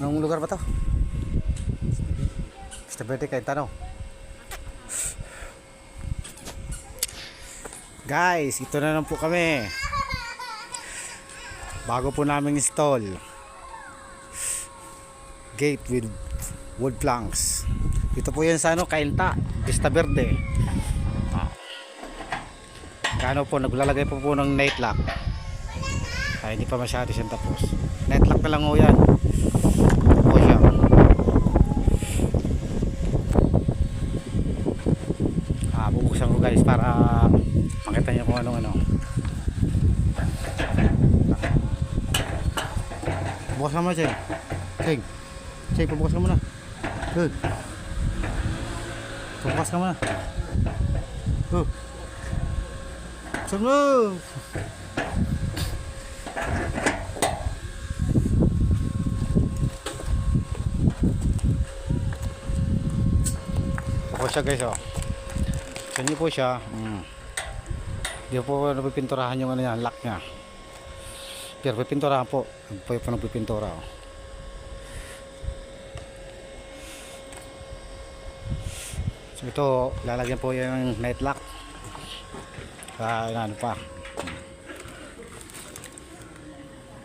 Anong lugar ba to? Stability kay Tano. Guys, ito na lang po kami. Bago po namin install gate with wood planks. Ito po yan sa ano, Kainta, Vista Verde. Kano po, naglalagay po ng night lock. Ay, hindi pa masyado siyang tapos. Night lock na lang ho yan. Po siya. Bubuksan ko guys para makita nyo kung ano. Bukas naman Cheng. Cheng, pabukas ka muna. Good. Pabukas ka muna. Good. Buksan mo. Pabukas siya guys oh. Buksan nyo po siya. Hindi po napipinturahan yung ano yan, lock nya. Pero pipinturahan po. Pwede po nagpipintura oh. So ito, lalagyan po yung night lock. Ano pa.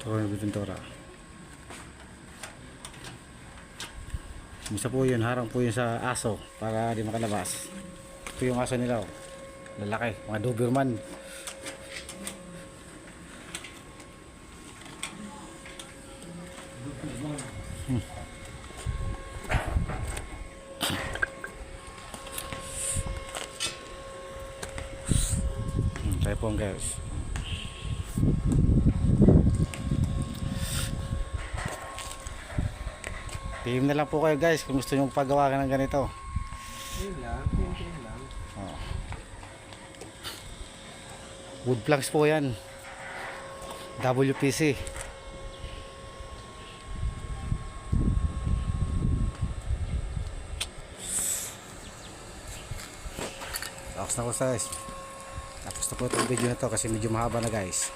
So nagpipintura. Misa po yun, harang po yun sa aso para di makalabas. Ito yung aso nila oh. Lalaki, mga Doberman. Tayo po guys. PM na lang po kayo guys kung gusto nyo pagawa ka ng ganito. Yun lang. Oh. Wood planks po yan. WPC. Tapos na po guys. Tapos na po itong video na to kasi medyo mahaba na guys.